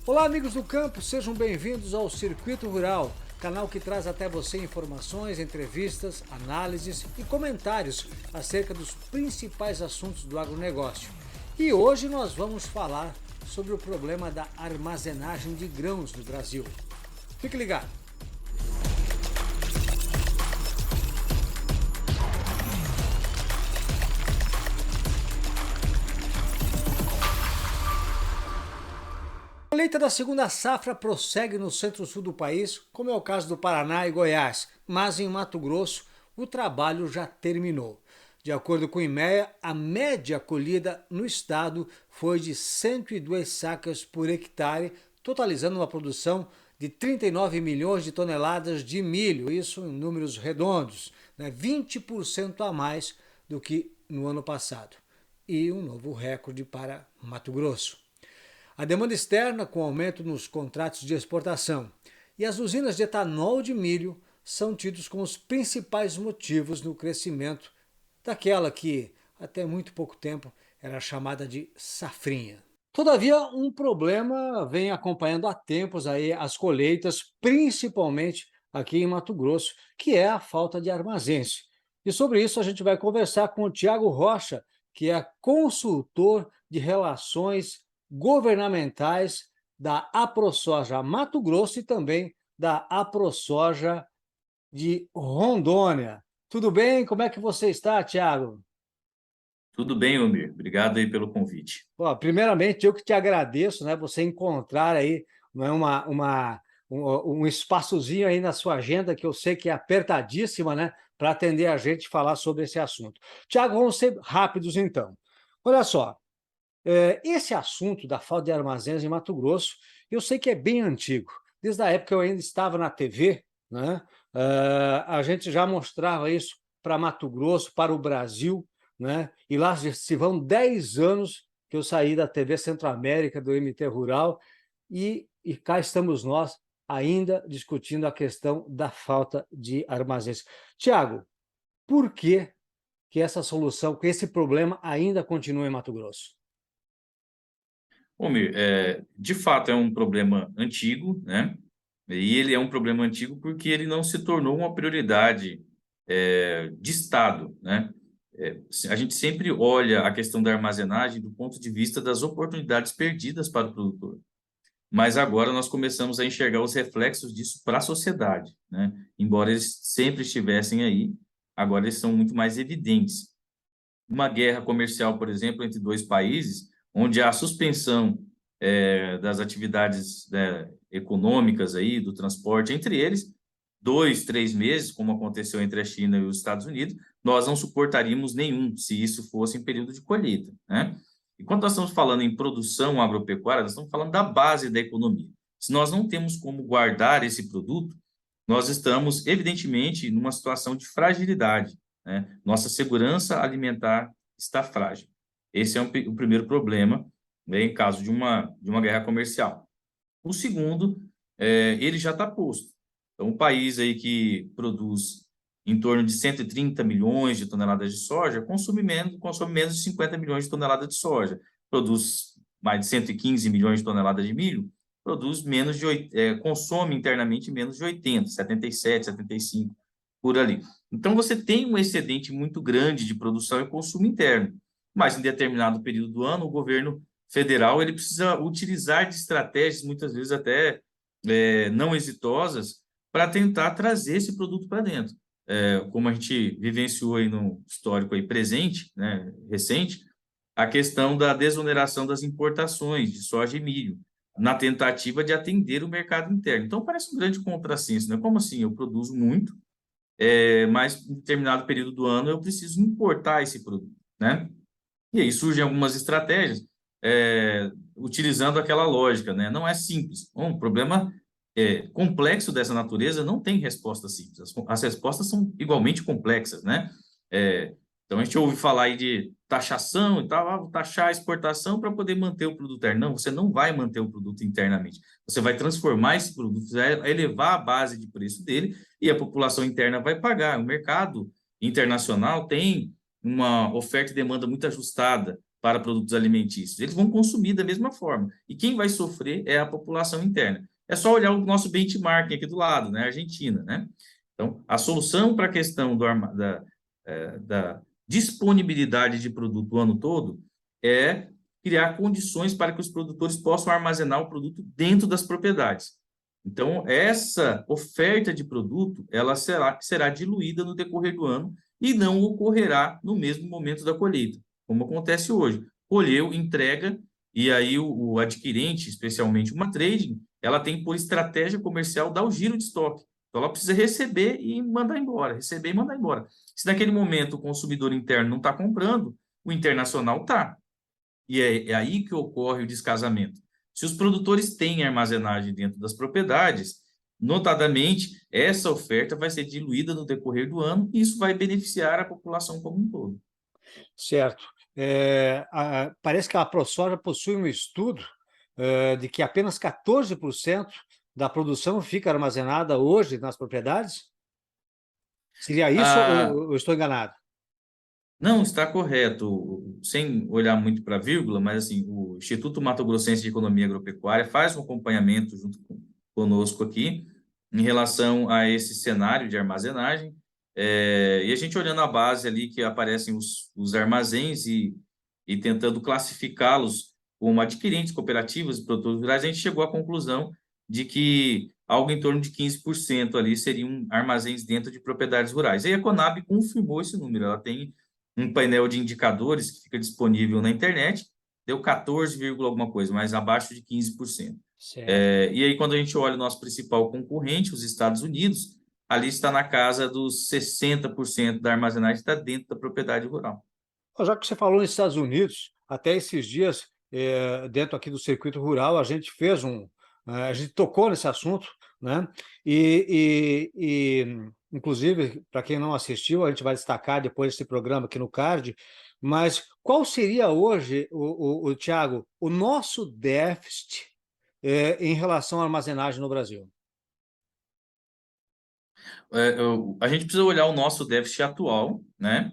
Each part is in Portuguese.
Olá, amigos do campo, sejam bem-vindos ao Circuito Rural, canal que traz até você informações, entrevistas, análises e comentários acerca dos principais assuntos do agronegócio. E hoje nós vamos falar sobre o problema da armazenagem de grãos no Brasil. Fique ligado! A colheita da segunda safra prossegue no centro-sul do país, como é o caso do Paraná e Goiás, mas em Mato Grosso o trabalho já terminou. De acordo com o IMEA, a média colhida no estado foi de 102 sacas por hectare, totalizando uma produção de 39 milhões de toneladas de milho, isso em números redondos, 20% a mais do que no ano passado. E um novo recorde para Mato Grosso. A demanda externa, com aumento nos contratos de exportação, e as usinas de etanol de milho são tidos como os principais motivos no crescimento daquela que, até muito pouco tempo, era chamada de safrinha. Todavia, um problema vem acompanhando há tempos aí as colheitas, principalmente aqui em Mato Grosso, que é a falta de armazéns. E sobre isso a gente vai conversar com o Tiago Rocha, que é consultor de relações governamentais da AproSoja Mato Grosso e também da AproSoja de Rondônia. Tudo bem? Como é que você está, Tiago? Tudo bem, Almir. Obrigado aí pelo convite. Bom, primeiramente, eu que te agradeço, você encontrar aí um espaçozinho aí na sua agenda, que eu sei que é apertadíssima, para atender a gente e falar sobre esse assunto. Tiago, vamos ser rápidos então. Olha só, esse assunto da falta de armazéns em Mato Grosso, eu sei que é bem antigo. Desde a época que eu ainda estava na TV, a gente já mostrava isso para Mato Grosso, para o Brasil, e lá se vão 10 anos que eu saí da TV Centro-América, do MT Rural, e cá estamos nós ainda discutindo a questão da falta de armazéns. Tiago, por que essa solução, que esse problema ainda continua em Mato Grosso? Almir, de fato é um problema antigo, né? E ele é um problema antigo porque ele não se tornou uma prioridade de Estado, né? A gente sempre olha a questão da armazenagem do ponto de vista das oportunidades perdidas para o produtor. Mas agora nós começamos a enxergar os reflexos disso para a sociedade, né? Embora eles sempre estivessem aí, agora eles são muito mais evidentes. Uma guerra comercial, por exemplo, entre dois países, onde há suspensão das atividades econômicas aí, do transporte, entre eles, 2, 3 meses, como aconteceu entre a China e os Estados Unidos, nós não suportaríamos nenhum, se isso fosse em período de colheita, né? E quando nós estamos falando em produção agropecuária, nós estamos falando da base da economia. Se nós não temos como guardar esse produto, nós estamos, evidentemente, numa situação de fragilidade, né? Nossa segurança alimentar está frágil. Esse é o primeiro problema, né, em caso de uma guerra comercial. O segundo, ele já está posto. Então, um país aí que produz em torno de 130 milhões de toneladas de soja consome menos de 50 milhões de toneladas de soja. Produz mais de 115 milhões de toneladas de milho, consome internamente menos de 80, 77, 75, por ali. Então, você tem um excedente muito grande de produção e consumo interno, mas em determinado período do ano, o governo federal ele precisa utilizar de estratégias, muitas vezes até não exitosas, para tentar trazer esse produto para dentro. Como a gente vivenciou aí no histórico aí presente, né, recente, a questão da desoneração das importações de soja e milho, na tentativa de atender o mercado interno. Então, parece um grande contrassenso, né? Como assim? Eu produzo muito, mas em determinado período do ano eu preciso importar esse produto, né? E aí surgem algumas estratégias utilizando aquela lógica, né? Não é simples. Um problema complexo dessa natureza não tem resposta simples. As respostas são igualmente complexas, né? Então a gente ouve falar aí de taxação e tal, vou taxar a exportação para poder manter o produto interno. Não, você não vai manter o produto internamente. Você vai transformar esse produto, vai elevar a base de preço dele e a população interna vai pagar. O mercado internacional tem uma oferta e demanda muito ajustada para produtos alimentícios. Eles vão consumir da mesma forma. E quem vai sofrer é a população interna. É só olhar o nosso benchmarking aqui do lado, né? Argentina, né? Então, a solução para a questão da disponibilidade de produto o ano todo é criar condições para que os produtores possam armazenar o produto dentro das propriedades. Então, essa oferta de produto, ela será diluída no decorrer do ano e não ocorrerá no mesmo momento da colheita, como acontece hoje. Colheu, entrega, e aí o adquirente, especialmente uma trading, ela tem por estratégia comercial dar o giro de estoque. Então, ela precisa receber e mandar embora, receber e mandar embora. Se naquele momento o consumidor interno não está comprando, o internacional está. E é aí que ocorre o descasamento. Se os produtores têm armazenagem dentro das propriedades, notadamente, essa oferta vai ser diluída no decorrer do ano e isso vai beneficiar a população como um todo. Certo. Parece que a ProSoja possui um estudo de que apenas 14% da produção fica armazenada hoje nas propriedades? Seria isso Ah, ou eu estou enganado? não, está correto, sem olhar muito para a vírgula, mas assim, o Instituto Mato Grossense de Economia Agropecuária faz um acompanhamento junto conosco aqui em relação a esse cenário de armazenagem, e a gente olhando a base ali que aparecem os armazéns e tentando classificá-los como adquirentes, cooperativas e produtores rurais, a gente chegou à conclusão de que algo em torno de 15% ali seriam armazéns dentro de propriedades rurais. E a Conab confirmou esse número, ela tem um painel de indicadores que fica disponível na internet, deu 14, alguma coisa, mas abaixo de 15%. Certo. E aí, quando a gente olha o nosso principal concorrente, os Estados Unidos, ali está na casa dos 60% da armazenagem está dentro da propriedade rural. Já que você falou nos Estados Unidos, até esses dias, dentro aqui do circuito rural, a gente tocou nesse assunto, né? Inclusive, para quem não assistiu, a gente vai destacar depois desse programa aqui no card, mas qual seria hoje, Tiago, o nosso déficit em relação à armazenagem no Brasil? A gente precisa olhar o nosso déficit atual, né?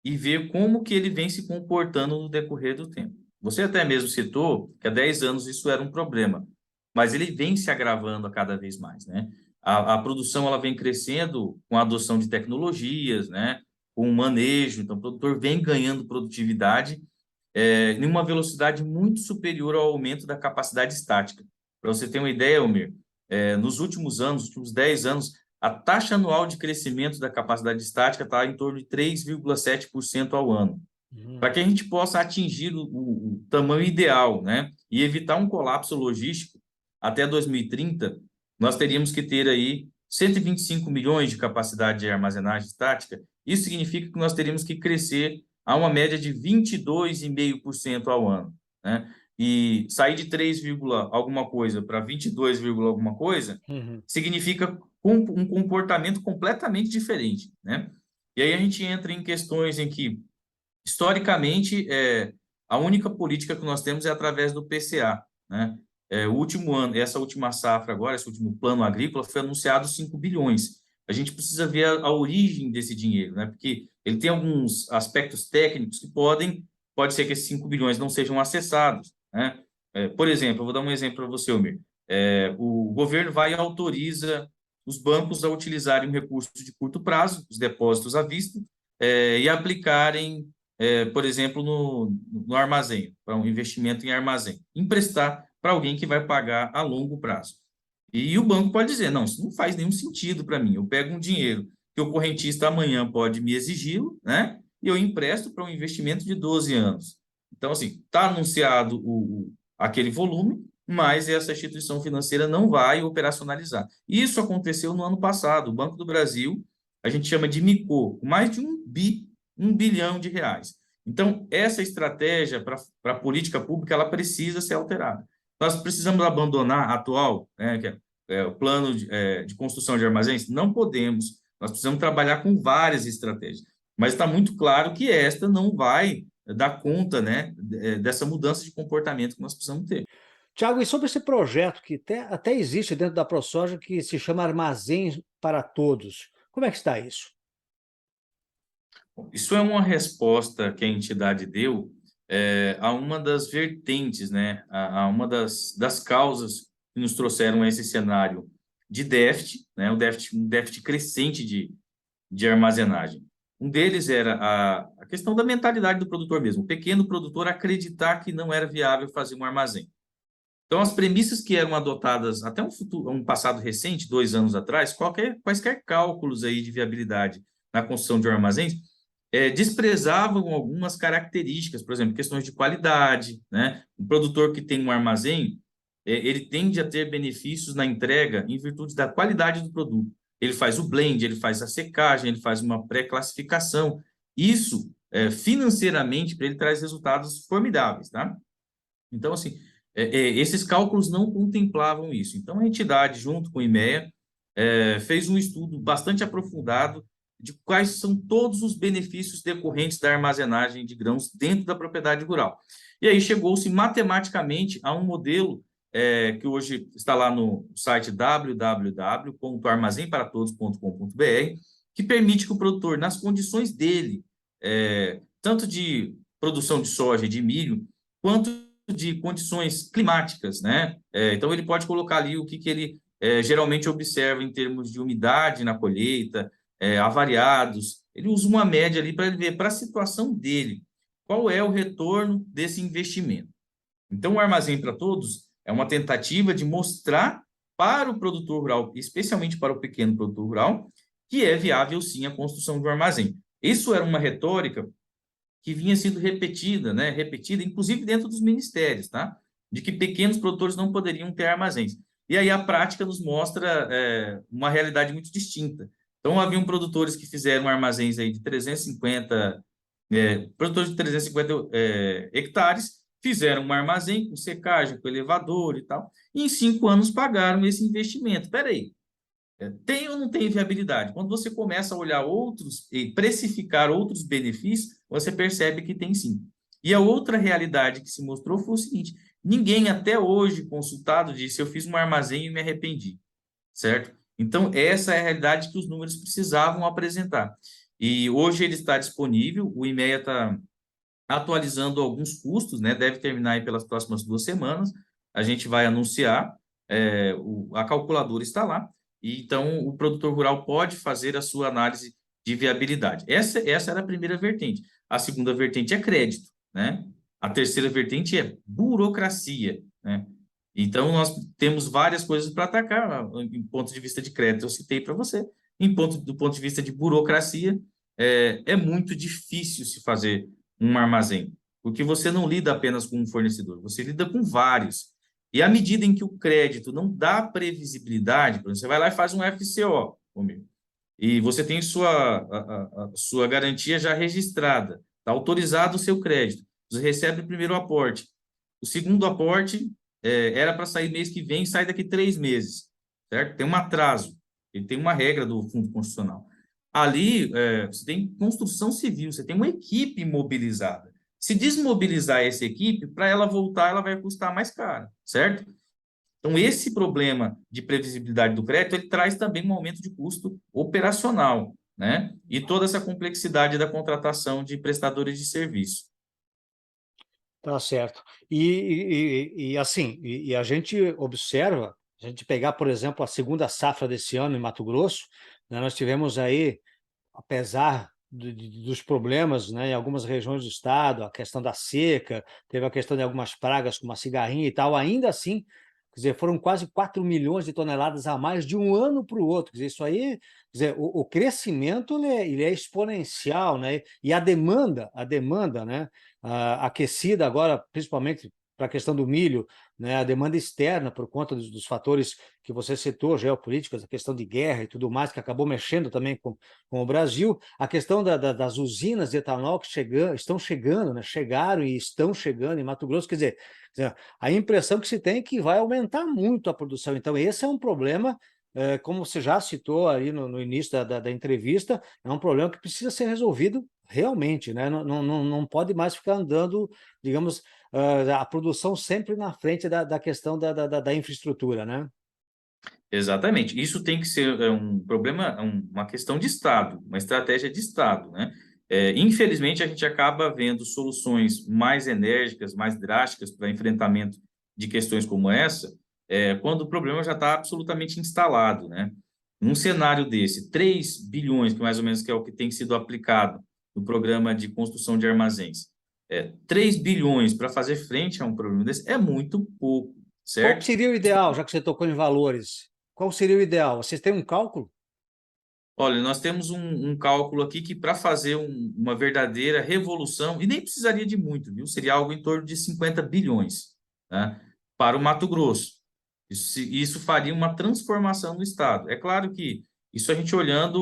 E ver como que ele vem se comportando no decorrer do tempo. Você até mesmo citou que há 10 anos isso era um problema, mas ele vem se agravando a cada vez mais, né? A produção ela vem crescendo com a adoção de tecnologias, né? Com o manejo, então o produtor vem ganhando produtividade em uma velocidade muito superior ao aumento da capacidade estática. Para você ter uma ideia, Almir, nos últimos anos, nos últimos 10 anos, a taxa anual de crescimento da capacidade estática está em torno de 3,7% ao ano. Para que a gente possa atingir o tamanho ideal, né, e evitar um colapso logístico até 2030, nós teríamos que ter aí 125 milhões de capacidade de armazenagem estática. Isso significa que nós teríamos que crescer a uma média de 22,5% ao ano, né? E sair de 3, alguma coisa para 22, alguma coisa Uhum. significa um comportamento completamente diferente, né? E aí a gente entra em questões em que, historicamente, a única política que nós temos é através do PCA, né? O último ano, essa última safra agora, esse último plano agrícola, foi anunciado 5 bilhões. A gente precisa ver a origem desse dinheiro, né? Porque ele tem alguns aspectos técnicos que pode ser que esses 5 bilhões não sejam acessados, né? Por exemplo, eu vou dar um exemplo para você, Almir. O governo vai e autoriza os bancos a utilizarem um recurso de curto prazo, os depósitos à vista, e aplicarem, por exemplo, no armazém, para um investimento em armazém, emprestar para alguém que vai pagar a longo prazo. E o banco pode dizer, não, isso não faz nenhum sentido para mim, eu pego um dinheiro que o correntista amanhã pode me exigi-lo, né? E eu empresto para um investimento de 12 anos. Então, assim, está anunciado aquele volume, mas essa instituição financeira não vai operacionalizar. Isso aconteceu no ano passado. O Banco do Brasil, a gente chama de MICO, com mais de 1 bilhão de reais. Então, essa estratégia para a política pública, ela precisa ser alterada. Nós precisamos abandonar a atual, né, que é o plano de construção de armazéns? Não podemos. Nós precisamos trabalhar com várias estratégias. Mas está muito claro que esta não vai dar conta, né, dessa mudança de comportamento que nós precisamos ter. Tiago, e sobre esse projeto que até existe dentro da ProSoja, que se chama Armazém para Todos, como é que está isso? Isso é uma resposta que a entidade deu a uma das vertentes, né, a uma das causas que nos trouxeram a esse cenário de déficit, né, um déficit crescente de armazenagem. Um deles era a questão da mentalidade do produtor mesmo, o pequeno produtor acreditar que não era viável fazer um armazém. Então, as premissas que eram adotadas até um passado recente, 2 anos atrás, quaisquer cálculos aí de viabilidade na construção de um armazém, desprezavam algumas características, por exemplo, questões de qualidade, né? O produtor que tem um armazém, ele tende a ter benefícios na entrega em virtude da qualidade do produto. Ele faz o blend, ele faz a secagem, ele faz uma pré-classificação. Isso, financeiramente, para ele traz resultados formidáveis, tá? Então, assim, esses cálculos não contemplavam isso. Então, a entidade, junto com o IMEA, fez um estudo bastante aprofundado de quais são todos os benefícios decorrentes da armazenagem de grãos dentro da propriedade rural. E aí chegou-se matematicamente a um modelo que hoje está lá no site www.armazenparatodos.com.br, que permite que o produtor, nas condições dele, tanto de produção de soja e de milho, quanto de condições climáticas, né? Então, ele pode colocar ali o que ele geralmente observa em termos de umidade na colheita, avariados. Ele usa uma média ali para ele ver, para a situação dele, qual é o retorno desse investimento. Então, o Armazém para Todos é uma tentativa de mostrar para o produtor rural, especialmente para o pequeno produtor rural, que é viável, sim, a construção de um armazém. Isso era uma retórica que vinha sendo repetida, né? Repetida, inclusive dentro dos ministérios, tá? De que pequenos produtores não poderiam ter armazéns. E aí a prática nos mostra uma realidade muito distinta. Então, haviam produtores que fizeram armazéns aí de 350, produtores de 350 hectares, fizeram um armazém com secagem, com elevador e tal, e em 5 anos pagaram esse investimento. Espera aí, tem ou não tem viabilidade? Quando você começa a olhar outros e precificar outros benefícios, você percebe que tem sim. E a outra realidade que se mostrou foi o seguinte: ninguém até hoje consultado disse eu fiz um armazém e me arrependi, certo? Então, essa é a realidade que os números precisavam apresentar. E hoje ele está disponível, o IMEA está atualizando alguns custos, né? Deve terminar aí pelas próximas 2 semanas. A gente vai anunciar, a calculadora está lá, e então o produtor rural pode fazer a sua análise de viabilidade. Essa era a primeira vertente. A segunda vertente é crédito, né? A terceira vertente é burocracia, né? Então, nós temos várias coisas para atacar, em ponto de vista de crédito, eu citei para você. Do ponto de vista de burocracia, é muito difícil se fazer um armazém, porque você não lida apenas com um fornecedor, você lida com vários. E à medida em que o crédito não dá previsibilidade, por exemplo, você vai lá e faz um FCO comigo, e você tem sua garantia já registrada, está autorizado o seu crédito, você recebe o primeiro aporte. O segundo aporte era para sair mês que vem, sai daqui 3 meses, certo? Tem um atraso, ele tem uma regra do Fundo Constitucional. Ali, você tem construção civil, você tem uma equipe mobilizada. Se desmobilizar essa equipe, para ela voltar, ela vai custar mais caro, certo? Então, esse problema de previsibilidade do crédito, ele traz também um aumento de custo operacional, né? E toda essa complexidade da contratação de prestadores de serviço. Tá certo. E assim, e a gente observa, a gente pegar, por exemplo, a segunda safra desse ano em Mato Grosso, né, nós tivemos aí, apesar dos problemas, né, em algumas regiões do estado, a questão da seca, teve a questão de algumas pragas como a cigarrinha e tal, ainda assim, quer dizer, foram quase 4 milhões de toneladas a mais de um ano para o outro. Quer dizer, isso aí, quer dizer, o crescimento ele é exponencial, né? E a demanda, né, aquecida agora, principalmente para a questão do milho, né, a demanda externa por conta dos fatores que você citou, geopolíticas, a questão de guerra e tudo mais, que acabou mexendo também com o Brasil, a questão das usinas de etanol que estão chegando, né, chegaram e estão chegando em Mato Grosso, quer dizer, a impressão que se tem é que vai aumentar muito a produção. Então, esse é um problema, como você já citou ali no início da entrevista, é um problema que precisa ser resolvido realmente, né? Não pode mais ficar andando, digamos, a produção sempre na frente da questão da infraestrutura, né? Exatamente. Isso tem que ser um problema, uma questão de Estado, uma estratégia de Estado, né? Infelizmente, a gente acaba vendo soluções mais enérgicas, mais drásticas para enfrentamento de questões como essa, quando o problema já está absolutamente instalado, né? Num cenário desse, 3 bilhões, que mais ou menos que é o que tem sido aplicado no programa de construção de armazéns, 3 bilhões para fazer frente a um problema desse é muito pouco, Qual que certo? seria o ideal, já que você tocou em valores? Qual seria o ideal? Vocês têm um cálculo? Olha, nós temos um cálculo aqui que para fazer uma verdadeira revolução, e nem precisaria de muito, viu? Seria algo em torno de 50 bilhões, né, para o Mato Grosso. Isso faria uma transformação no Estado. É claro que isso a gente olhando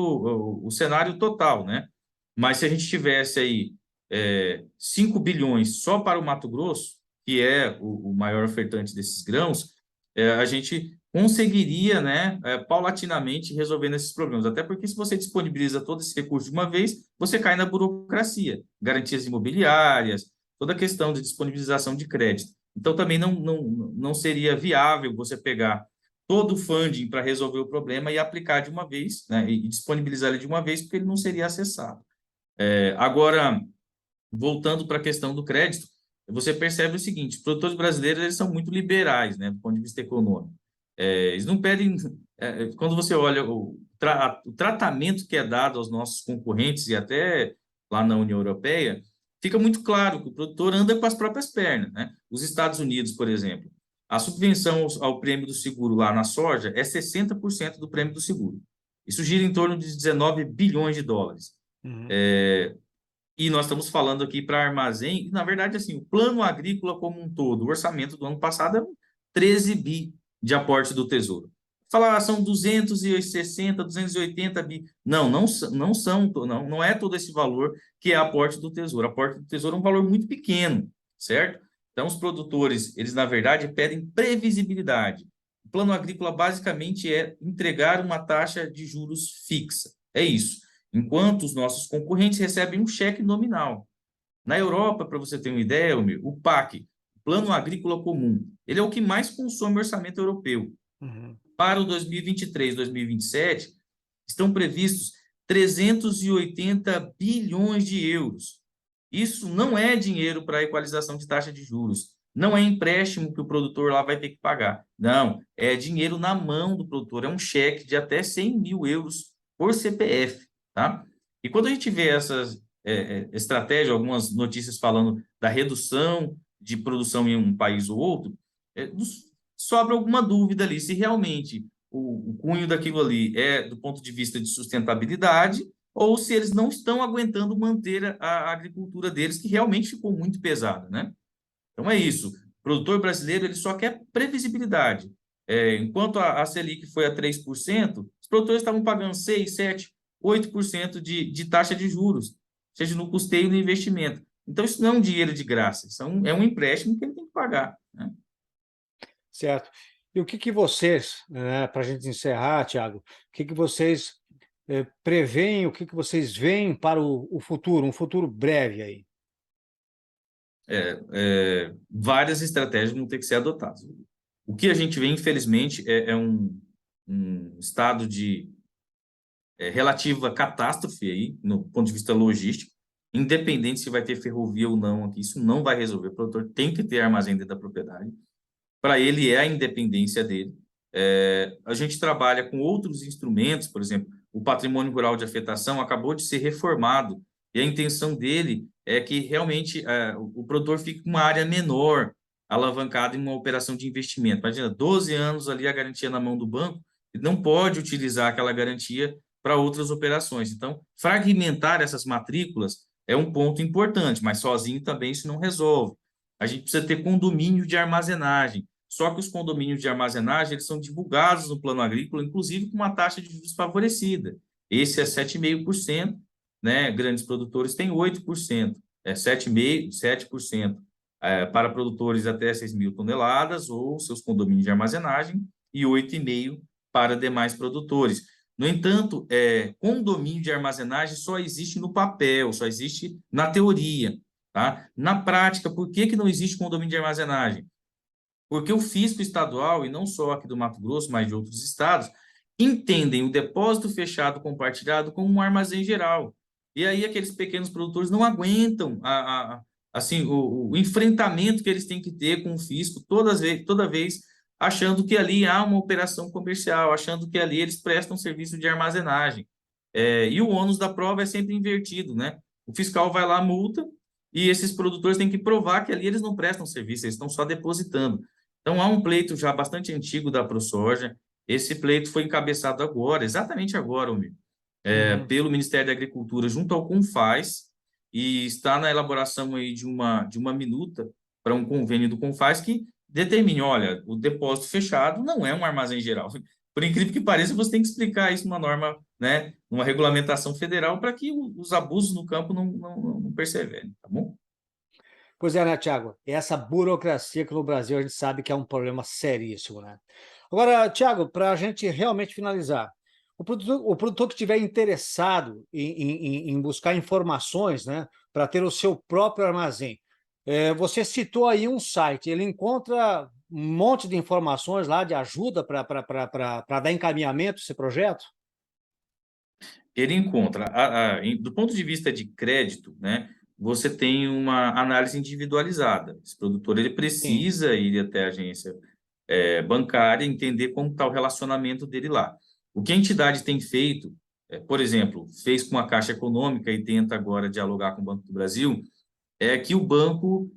o cenário total, né? Mas se a gente tivesse aí 5 bilhões só para o Mato Grosso, que é o maior ofertante desses grãos, a gente conseguiria, né, paulatinamente resolvendo esses problemas. Até porque se você disponibiliza todo esse recurso de uma vez, você cai na burocracia, garantias imobiliárias, toda a questão de disponibilização de crédito. Então, também não seria viável você pegar todo o funding para resolver o problema e aplicar de uma vez, né, e disponibilizar ele de uma vez, porque ele não seria acessado. Agora, voltando para a questão do crédito, você percebe o seguinte: os produtores brasileiros eles são muito liberais, né, do ponto de vista econômico. Eles não pedem. Quando você olha o tratamento que é dado aos nossos concorrentes e até lá na União Europeia, fica muito claro que o produtor anda com as próprias pernas, né? Os Estados Unidos, por exemplo, a subvenção ao prêmio do seguro lá na soja é 60% do prêmio do seguro. Isso gira em torno de 19 bilhões de dólares. Uhum. E nós estamos falando aqui para armazém, e, na verdade, assim, o plano agrícola como um todo, o orçamento do ano passado é 13 bi de aporte do Tesouro. Falar, são 260, 280 bi. Não é todo esse valor que é aporte do Tesouro. Aporte do Tesouro é um valor muito pequeno, certo? Então, os produtores, eles, na verdade, pedem previsibilidade. O plano agrícola, basicamente, é entregar uma taxa de juros fixa. É isso. Enquanto os nossos concorrentes recebem um cheque nominal. Na Europa, para você ter uma ideia, Elmir, o PAC, Plano Agrícola Comum, ele é o que mais consome orçamento europeu. Uhum. Para o 2023, 2027, estão previstos 380 bilhões de euros. Isso não é dinheiro para a equalização de taxa de juros, não é empréstimo que o produtor lá vai ter que pagar. Não, é dinheiro na mão do produtor, é um cheque de até 100 mil euros por CPF, tá? E quando a gente vê essas estratégias, algumas notícias falando da redução de produção em um país ou outro, sobra alguma dúvida ali se realmente o cunho daquilo ali é do ponto de vista de sustentabilidade ou se eles não estão aguentando manter a agricultura deles, que realmente ficou muito pesada, né? Então é isso. O produtor brasileiro ele só quer previsibilidade. Enquanto a Selic foi a 3%, os produtores estavam pagando 6, 7, 8% de taxa de juros, seja no custeio e no investimento. Então, isso não é um dinheiro de graça, é um empréstimo que ele tem que pagar, né? Certo. E o que que vocês, para a gente encerrar, Tiago, o que que vocês preveem, o que que vocês veem para o futuro, um futuro breve aí? Várias estratégias vão ter que ser adotadas. O que a gente vê, infelizmente, é um estado de relativa catástrofe aí, no ponto de vista logístico, independente se vai ter ferrovia ou não aqui, isso não vai resolver. O produtor tem que ter armazém dentro da propriedade. Para ele é a independência dele. A gente trabalha com outros instrumentos, por exemplo, o patrimônio rural de afetação acabou de ser reformado e a intenção dele é que realmente o produtor fique com uma área menor, alavancada em uma operação de investimento. Imagina, 12 anos ali a garantia na mão do banco, ele não pode utilizar aquela garantia para outras operações. Então, fragmentar essas matrículas é um ponto importante, mas sozinho também isso não resolve. A gente precisa ter condomínio de armazenagem. Só que os condomínios de armazenagem eles são divulgados no plano agrícola, inclusive com uma taxa de juros favorecida. Esse é 7,5%, né? Grandes produtores têm 8%, 7,5%, 7%, para produtores até 6 mil toneladas ou seus condomínios de armazenagem e 8,5% para demais produtores. No entanto, condomínio de armazenagem só existe no papel, só existe na teoria, tá? Na prática, por que que não existe condomínio de armazenagem? Porque o fisco estadual, e não só aqui do Mato Grosso, mas de outros estados, entendem o depósito fechado compartilhado como um armazém geral. E aí aqueles pequenos produtores não aguentam assim, o enfrentamento que eles têm que ter com o fisco toda vez achando que ali há uma operação comercial, achando que ali eles prestam serviço de armazenagem. E o ônus da prova é sempre invertido, né? O fiscal vai lá, multa, e esses produtores têm que provar que ali eles não prestam serviço, eles estão só depositando. Então, há um pleito já bastante antigo da ProSoja. Esse pleito foi encabeçado agora, exatamente agora, Almir, Uhum. pelo Ministério da Agricultura junto ao CONFAS, e está na elaboração aí de uma minuta para um convênio do CONFAS que determine, olha, o depósito fechado não é um armazém geral. Por incrível que pareça, você tem que explicar isso numa norma, né, numa regulamentação federal para que os abusos no campo não perseverem, tá bom? Pois é, né, Tiago? Essa burocracia que no Brasil a gente sabe que é um problema seríssimo, né? Agora, Tiago, para a gente realmente finalizar, o produtor que estiver interessado em buscar informações, né, para ter o seu próprio armazém, você citou aí um site, ele encontra um monte de informações lá de ajuda para dar encaminhamento a esse projeto? Ele encontra, do ponto de vista de crédito, né, você tem uma análise individualizada. Esse produtor ele Sim. precisa ir até a agência bancária, entender como está o relacionamento dele lá. O que a entidade tem feito, por exemplo, fez com a Caixa Econômica e tenta agora dialogar com o Banco do Brasil, é que o banco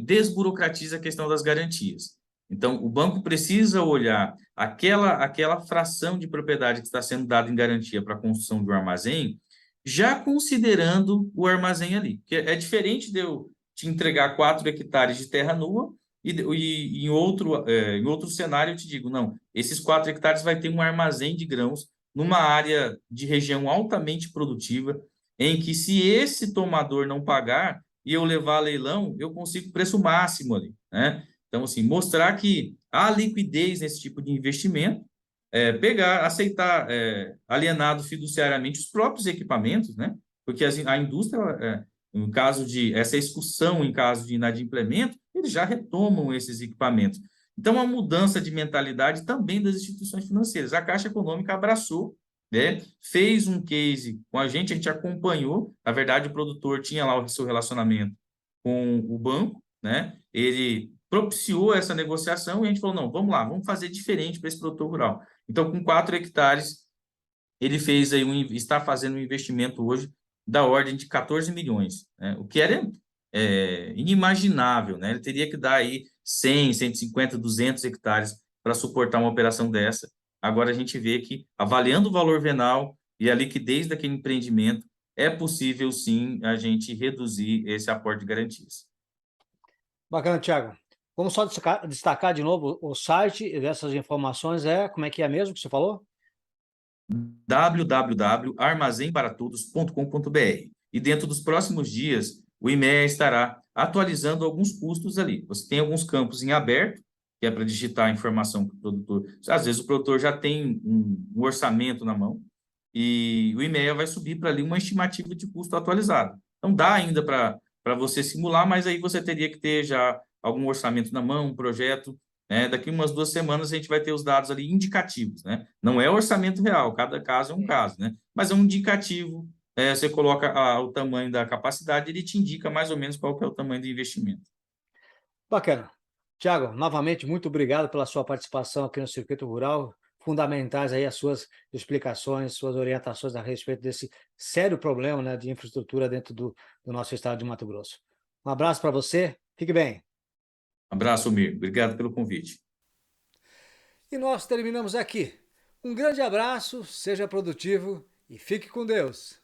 desburocratiza a questão das garantias. Então, o banco precisa olhar aquela fração de propriedade que está sendo dada em garantia para a construção de um armazém, já considerando o armazém ali. Porque é diferente de eu te entregar 4 hectares de terra nua e em outro cenário eu te digo, não, esses 4 hectares vai ter um armazém de grãos numa área de região altamente produtiva, em que se esse tomador não pagar, e eu levar a leilão, eu consigo preço máximo ali, né? Então, assim, mostrar que há liquidez nesse tipo de investimento, aceitar alienado fiduciariamente os próprios equipamentos, né? Porque a indústria, em caso de essa excursão, em caso de inadimplemento, eles já retomam esses equipamentos. Então, a mudança de mentalidade também das instituições financeiras. A Caixa Econômica abraçou, né? Fez um case com a gente acompanhou. Na verdade, o produtor tinha lá o seu relacionamento com o banco, né? Ele propiciou essa negociação e a gente falou: não, vamos lá, vamos fazer diferente para esse produtor rural. Então, com 4 hectares, ele fez aí está fazendo um investimento hoje da ordem de 14 milhões, né? O que era inimaginável, né? Ele teria que dar aí 100, 150, 200 hectares para suportar uma operação dessa. Agora a gente vê que, avaliando o valor venal e a liquidez daquele empreendimento, é possível sim a gente reduzir esse aporte de garantias. Bacana, Tiago. Vamos só destacar de novo o site dessas informações, como é que é mesmo que você falou? www.armazenbaratodos.com.br. E dentro dos próximos dias, o IMEA estará atualizando alguns custos ali. Você tem alguns campos em aberto, que é para digitar a informação que o produtor. Às vezes o produtor já tem um orçamento na mão, e o IMEA vai subir para ali uma estimativa de custo atualizado. Então dá ainda para você simular, mas aí você teria que ter já algum orçamento na mão, um projeto, né? Daqui umas 2 semanas a gente vai ter os dados ali indicativos, né? Não é orçamento real, cada caso é um caso, né? Mas é um indicativo. Você coloca o tamanho da capacidade, ele te indica mais ou menos qual que é o tamanho do investimento. Bacana. Tiago, novamente, muito obrigado pela sua participação aqui no Circuito Rural. Fundamentais aí as suas explicações, suas orientações a respeito desse sério problema, né, de infraestrutura dentro do nosso estado de Mato Grosso. Um abraço para você, fique bem. Abraço, Mir. Obrigado pelo convite. E nós terminamos aqui. Um grande abraço, seja produtivo e fique com Deus.